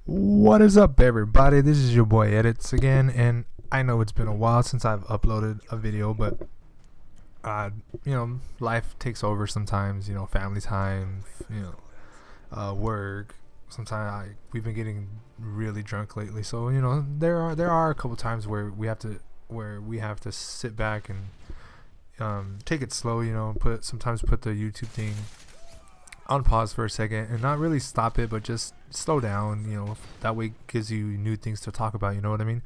What is up, everybody? This is your boy Edits again, and I know it's been a while since I've uploaded a video, but uh, life takes over sometimes. Family time, work. Sometimes we've been getting really drunk lately, so there are a couple times where we have to sit back and take it slow. Sometimes put the YouTube thing on pause for a second and not really stop it, but just slow down. That way it gives you new things to talk about. You know what I mean?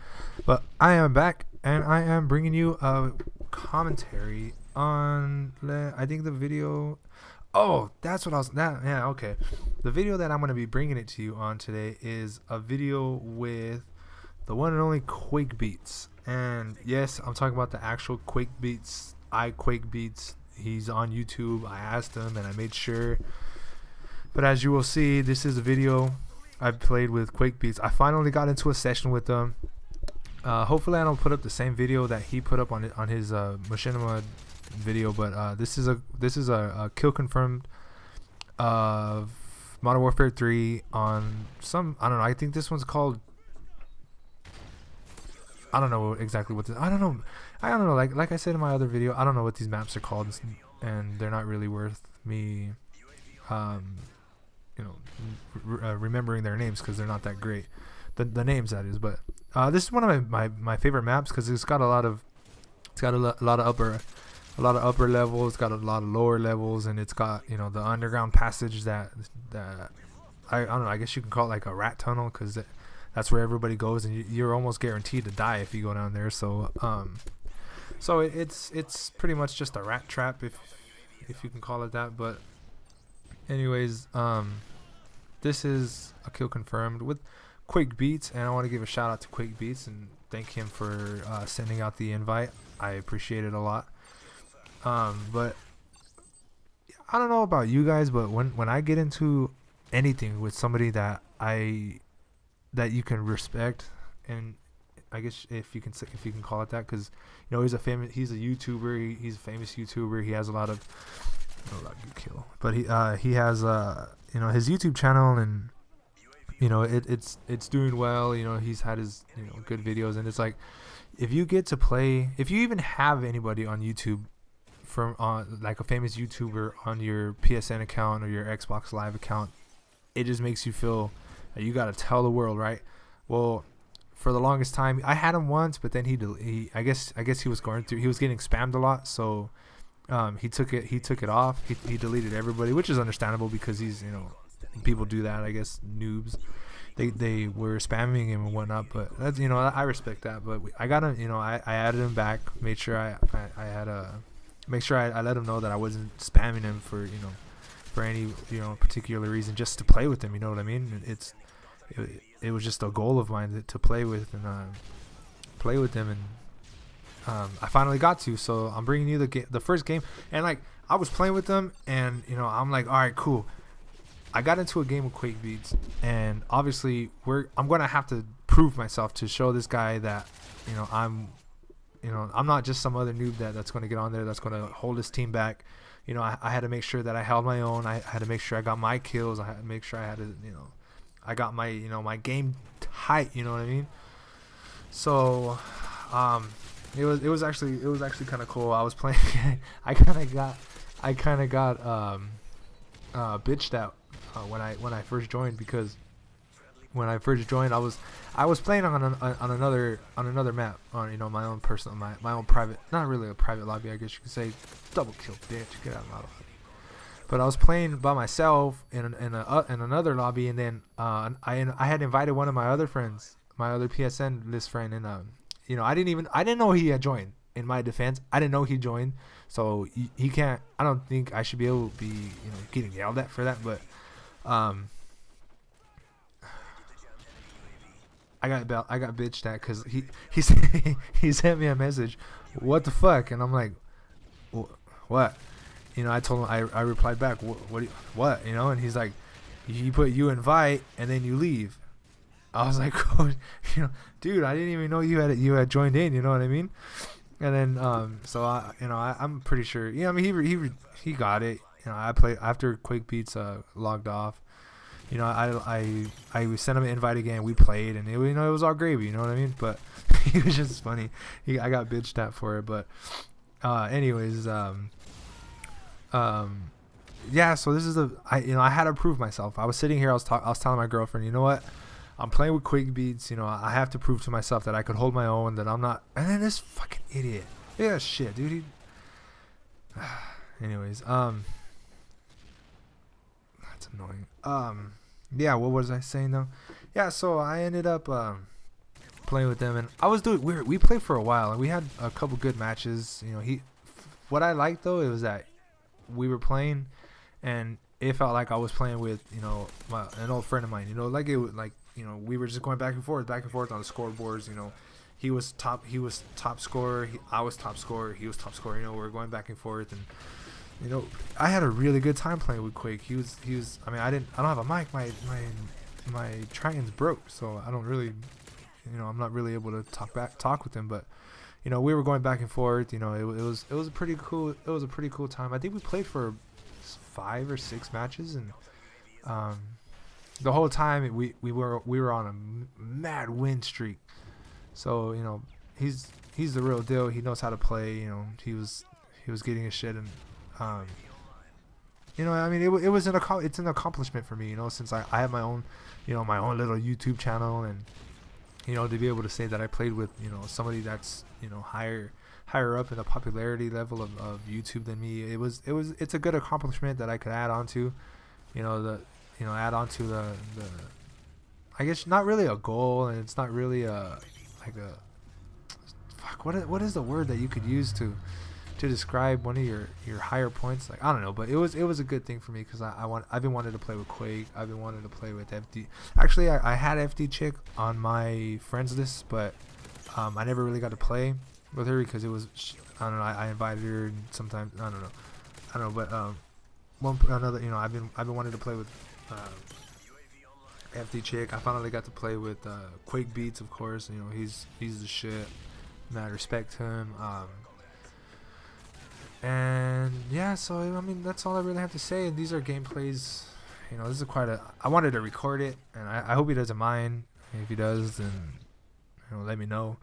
But I am back, and I am bringing you a commentary on. I think the video. Oh, that's what I was. Yeah, okay. The video that I'm going to be bringing it to you on today is a video with the one and only iQuakeBeatz. And yes, I'm talking about the actual iQuakeBeatz. iQuakeBeatz. He's on YouTube. I asked him, and I made sure. But as you will see, this is a video I played with iQuakeBeatz. I finally got into a session with him. Hopefully, I don't put up the same video that he put up on his Machinima video. But this is a kill confirmed of Modern Warfare 3 on some. I don't know. I think this one's called. I don't know exactly what this. I don't know. Like I said in my other video, I don't know what these maps are called, and they're not really worth me, remembering their names because they're not that great. The names, that is. But this is one of my favorite maps because it's got a lot of upper levels. It's got a lot of lower levels, and it's got the underground passage that I don't know. I guess you can call it like a rat tunnel because that's where everybody goes, and you're almost guaranteed to die if you go down there. So it's pretty much just a rat trap, if you can call it that. But anyways, this is a kill confirmed with iQuakeBeatz, and I want to give a shout out to iQuakeBeatz and thank him for sending out the invite. I appreciate it a lot. But I don't know about you guys, but when I get into anything with somebody that you can respect, and I guess if you can call it that, because he's a YouTuber. He's a famous YouTuber. He has a lot of but he has his YouTube channel, and it's doing well. He's had his good videos, and it's like if you even have anybody on YouTube from like a famous YouTuber on your PSN account or your Xbox Live account, it just makes you feel that you got to tell the world, right? Well, for the longest time, I had him once, but then he I guess he was getting spammed a lot, so he took it off. He deleted everybody, which is understandable because he's people do that. I guess noobs, they were spamming him and whatnot, but that's I respect that. But I got him, I added him back, made sure I let him know that I wasn't spamming him for any particular reason, just to play with him. You know what I mean? It was just a goal of mine to play with him, and I finally got to. So I'm bringing you the first game, and like I was playing with them, and I'm like, all right, cool. I got into a game with iQuakeBeatz, and obviously I'm gonna have to prove myself to show this guy that I'm not just some other noob that's going to get on there that's going to hold his team back. I had to make sure that I held my own. I had to make sure I got my kills. I had to make sure I got my my game tight. You know what I mean? So it was actually kind of cool. I was playing. I kind of got bitched out when I first joined, because when I first joined, I was playing on another map, on my own personal, my own private, not really a private lobby, I guess you could say. Double kill, bitch, get out of my lobby. But I was playing by myself in another lobby, and then I had invited one of my other friends, my other PSN list friend, and I didn't know he had joined. In my defense, I didn't know he joined, so he can't. I don't think I should be able to be getting yelled at for that, but I got bitched at because he sent me a message, what the fuck, and I'm like, what? I told him, I replied back, what, and he's like, you put you invite and then you leave. I was like, oh, dude, I didn't even know you had joined in, you know what I mean? And then so I'm pretty sure, I mean, he got it. I played after iQuakeBeatz logged off. you know, I sent him an invite again. We played, and it, you know, it was all gravy. You know what I mean? But it was just funny. I got bitched at for it. But anyways, yeah. So this is I had to prove myself. I was sitting here. I was telling my girlfriend, you know what? I'm playing with iQuakeBeatz. You know, I have to prove to myself that I could hold my own. That I'm not. And then this fucking idiot. Yeah, shit, dude. Anyways, that's annoying. Yeah, what was I saying though? Yeah, so I ended up playing with them, and I was doing. We played for a while, and we had a couple good matches. You know, what I liked though, it was that we were playing, and it felt like I was playing with, you know, an old friend of mine. You know, like you know, we were just going back and forth on the scoreboards. You know, he was top scorer. I was top scorer. He was top scorer. You know, we were going back and forth, and you know, I had a really good time playing with Quake. He was. I mean, I don't have a mic. My Triton's broke, so I don't really, you know, I'm not really able to talk with him. But you know, we were going back and forth. You know, it was a pretty cool. It was a pretty cool time. I think we played for 5 or 6 matches, and the whole time we were on a mad win streak. So you know, he's the real deal. He knows how to play. You know, he was getting his shit, and you know, I mean, it's an accomplishment for me. You know, since I have my own, you know, my own little YouTube channel, and you know, to be able to say that I played with, you know, somebody that's, you know, higher up in the popularity level of YouTube than me, it's a good accomplishment that I could add on to, you know, add on to the I guess not really a goal, and it's not really what is the word that you could use to describe one of your higher points? Like, I don't know, but it was a good thing for me, because I've been wanting to play with Quake. I've been wanting to play with FD. Actually, I had FD chick on my friends list, but I never really got to play with her because it was, I don't know, I invited her, and sometimes I don't know, but another, you know, I've been wanting to play with FD chick. I finally got to play with iQuakeBeatz, of course. You know, he's the shit, and I respect him. And yeah, so I mean, that's all I really have to say. And these are gameplays. You know, this is I wanted to record it, and I hope he doesn't mind. If he does, then, you know, let me know.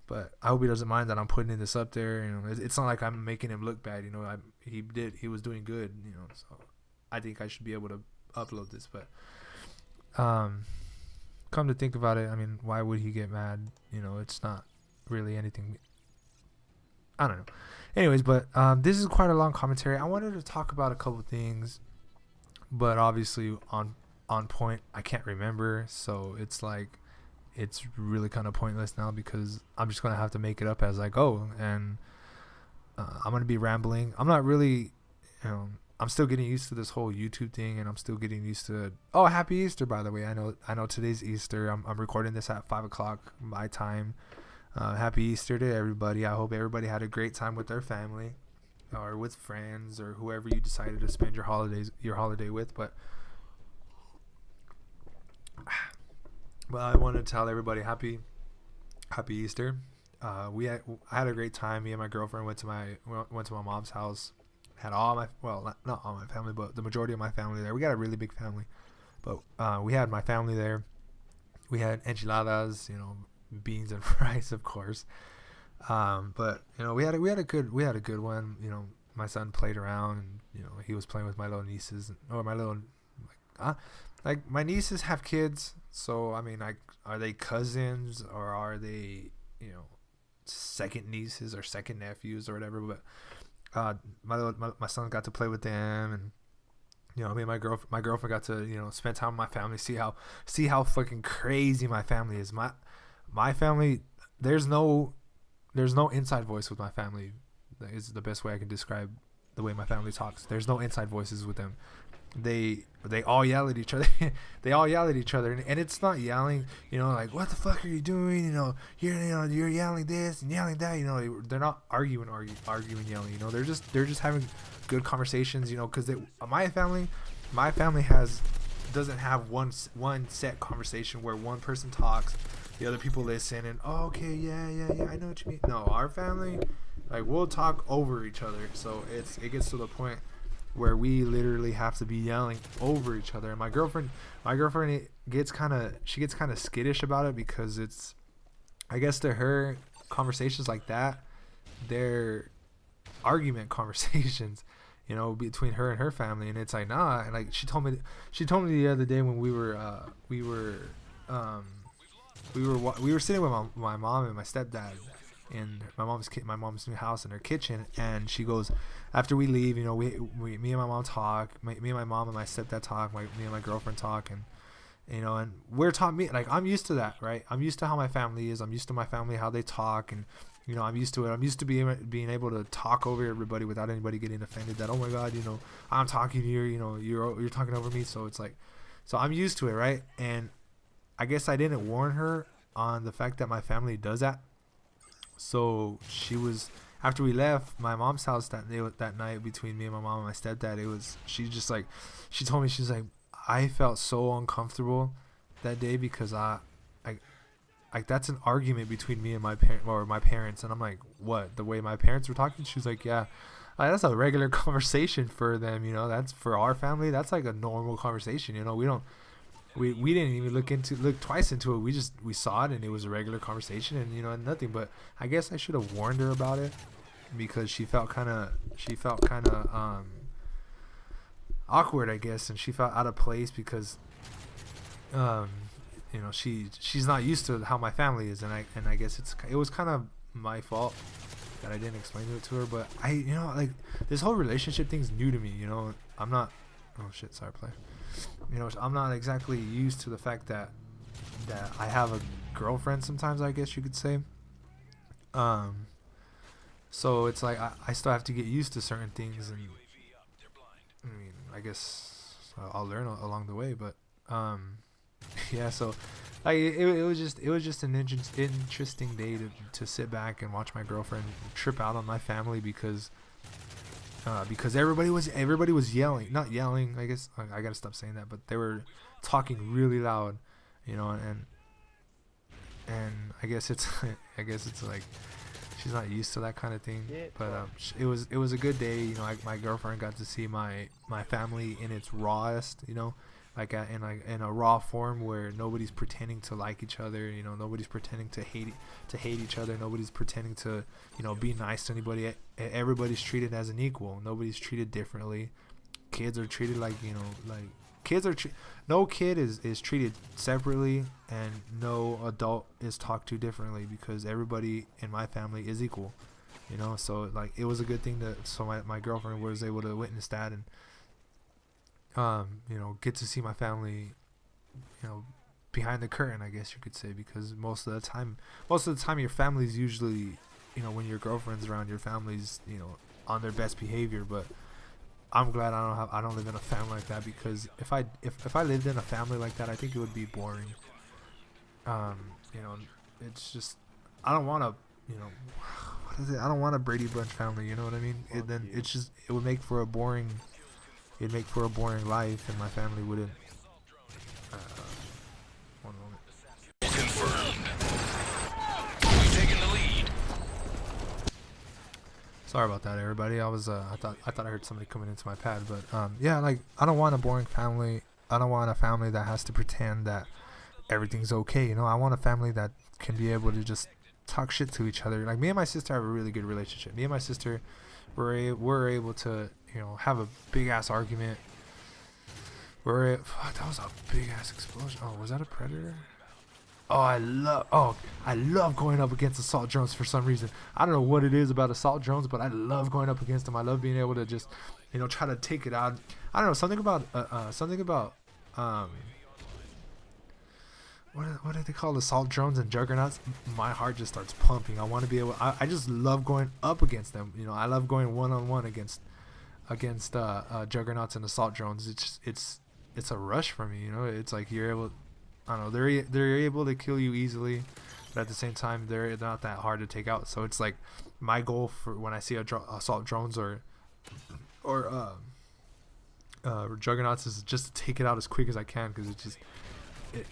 But I hope he doesn't mind that I'm putting this up there. You know, it's not like I'm making him look bad. You know, he was doing good. You know, so I think I should be able to upload this. But come to think about it, I mean, why would he get mad? You know, it's not really anything. I don't know. Anyways, but this is quite a long commentary. I wanted to talk about a couple things, but obviously on point I can't remember, so it's like it's really kind of pointless now, because I'm just gonna have to make it up as I go, and I'm gonna be rambling. I'm not really, you know, I'm still getting used to this whole YouTube thing, and I'm still getting used to. Oh, happy Easter, by the way. I know today's Easter. I'm recording this at 5:00 my time. Happy Easter to everybody. I hope everybody had a great time with their family, or with friends, or whoever you decided to spend your holiday with. But I want to tell everybody happy Easter. I had a great time. Me and my girlfriend went to my mom's house. Had all my, well, not all my family, but the majority of my family there. We got a really big family, but we had my family there. We had enchiladas, you know, beans and rice, of course. But you know, we had a good one. You know, my son played around, and you know, he was playing with my little nieces, or my little, like my nieces have kids. So I mean, like, are they cousins, or are they, you know, second nieces or second nephews or whatever? But my son got to play with them, and you know, me and my girlfriend got to, you know, spend time with my family, see how fucking crazy my family is. My family, there's no inside voice with my family. That is the best way I can describe the way my family talks. There's no inside voices with them. They all yell at each other. They all yell at each other, and it's not yelling, you know, like, what the fuck are you doing? You know, you're yelling this and yelling that. You know, they're not arguing, yelling. You know, they're just having good conversations. You know, because my family doesn't have one set conversation where one person talks, the other people listen, and oh, okay, yeah, I know what you mean. No, our family, like, we'll talk over each other. So it gets to the point where we literally have to be yelling over each other. And my girlfriend gets kind of skittish about it, because it's, I guess to her, conversations like that, they're argument conversations, you know, between her and her family. And it's like, nah. And like she told me the other day when we were sitting with my mom and my stepdad in my mom's new house in her kitchen, and she goes, after we leave, you know, me and my mom talk, me and my mom and my stepdad talk, me and my girlfriend talk, and you know, and we're taught, me, like, I'm used to that, right? I'm used to how my family is. I'm used to my family, how they talk, and you know, I'm used to it. I'm used to being able to talk over everybody without anybody getting offended. That, oh my God, you know, I'm talking to you, you know, you're talking over me. So it's like, so I'm used to it, right? And I guess I didn't warn her on the fact that my family does that. So she was, after we left my mom's house that night, between me and my mom and my stepdad, she told me, she's like, I felt so uncomfortable that day, because like that's an argument between me and my parents. And I'm like, what, the way my parents were talking? She's like, yeah, that's a regular conversation for them, you know, that's for our family, that's like a normal conversation, you know, we didn't even look twice into it. We saw it, and it was a regular conversation, and you know, nothing. But I guess I should have warned her about it, because she felt kind of awkward, I guess, and she felt out of place, because you know, she's not used to how my family is, and I guess it was kind of my fault that I didn't explain it to her. But you know, like, this whole relationship thing's new to me, you know. I'm not, oh shit, sorry, play. You know, I'm not exactly used to the fact that I have a girlfriend sometimes, I guess you could say. So it's like I still have to get used to certain things, and I mean, I guess I'll learn along the way. But yeah, so like it was just an interesting day to sit back and watch my girlfriend trip out on my family, because everybody was yelling, not yelling, I guess I gotta stop saying that, but they were talking really loud, you know, and I guess it's like she's not used to that kind of thing. But it was a good day, you know. My girlfriend got to see my family in its rawest, you know, like in a raw form, where nobody's pretending to like each other, you know, nobody's pretending to hate each other, nobody's pretending to, you know, be nice to anybody. Everybody's treated as an equal. Nobody's treated differently. Kids are treated like, you know, like no kid is treated separately, and no adult is talked to differently, because everybody in my family is equal, you know. So like, it was a good thing so my girlfriend was able to witness that, and you know, get to see my family, you know, behind the curtain, I guess you could say, because most of the time your family's usually, you know, when your girlfriend's around, your family's, you know, on their best behavior. But I'm glad I don't live in a family like that, because if I lived in a family like that, I think it would be boring. You know, it's just, I don't want to, you know, what is it? I don't want a Brady Bunch family, you know what I mean? It would make for a boring life, and my family wouldn't. One moment. Confirmed. We've taken the lead. Sorry about that, everybody. I thought I heard somebody coming into my pad, but yeah, like, I don't want a boring family. I don't want a family that has to pretend that everything's okay. You know, I want a family that can be able to just talk shit to each other. Like, me and my sister have a really good relationship. Me and my sister, we're able to, you know, have a big ass argument. That was a big ass explosion. Oh, was that a predator? Oh, I love going up against assault drones for some reason. I don't know what it is about assault drones, but I love going up against them. I love being able to just, you know, try to take it out. I don't know, something about what do they call assault drones and juggernauts? My heart just starts pumping. I want to be able. I just love going up against them. You know, I love going one-on-one against juggernauts and assault drones. It's a rush for me. You know, it's like you're able. I don't know. They're able to kill you easily, but at the same time, they're not that hard to take out. So it's like my goal for when I see assault drones or juggernauts is just to take it out as quick as I can, because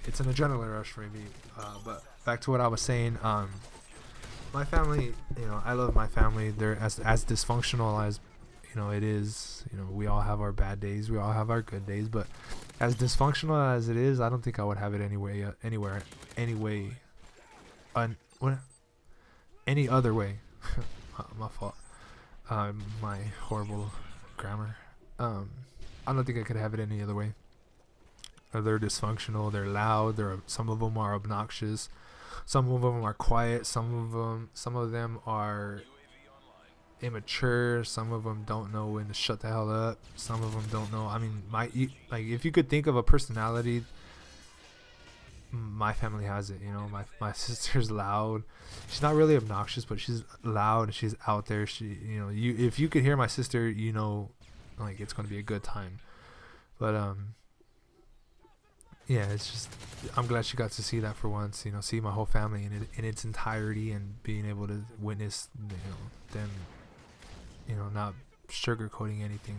it's an adrenaline rush for me. But back to what I was saying. My family, you know, I love my family. They're as dysfunctional as, you know, it is, you know, we all have our bad days, we all have our good days, but as dysfunctional as it is, I don't think I would have it any other way. My fault. My horrible grammar. I don't think I could have it any other way. They're dysfunctional, they're loud, some of them are obnoxious, some of them are quiet, some of them are immature, some of them don't know when to shut the hell up, some of them don't know. I mean, like, if you could think of a personality, my family has it. You know, my sister's loud. She's not really obnoxious, but she's loud and she's out there. You know, if you could hear my sister, you know, like, it's gonna be a good time. But yeah, it's just, I'm glad she got to see that for once. You know, see my whole family in its entirety, and being able to witness, you know, them, you know, not sugarcoating anything.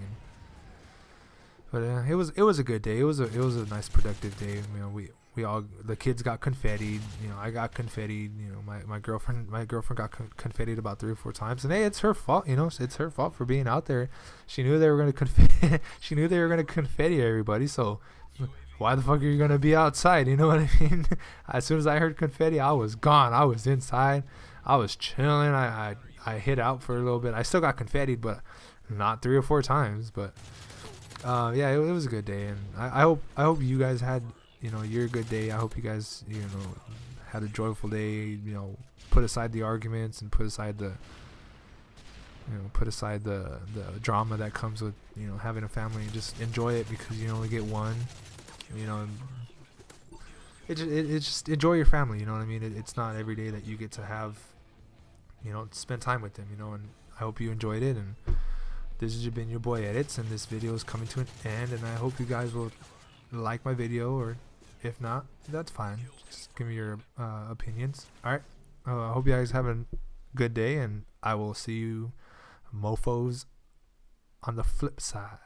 But it was a good day. It was a nice, productive day. You know, we all, the kids got confettied. You know, I got confettied. You know, my girlfriend got confettied about 3 or 4 times. And hey, it's her fault. You know, it's her fault for being out there. She knew they were gonna she knew they were gonna confetti everybody. So why the fuck are you gonna be outside? You know what I mean? As soon as I heard confetti, I was gone. I was inside. I was chilling. I hid out for a little bit. I still got confettied, but not 3 or 4 times. But yeah, it was a good day, and I hope you guys had, you know, your good day. I hope you guys, you know, had a joyful day. You know, put aside the arguments and put aside the drama that comes with, you know, having a family, and just enjoy it, because you only get one. You know, it's just enjoy your family. You know what I mean? It's not every day that you get to have, you know, spend time with them. You know, and I hope you enjoyed it. And this has been your boy Edits, and this video is coming to an end. And I hope you guys will like my video, or if not, that's fine. Just give me your opinions. All right. I hope you guys have a good day, and I will see you mofos on the flip side.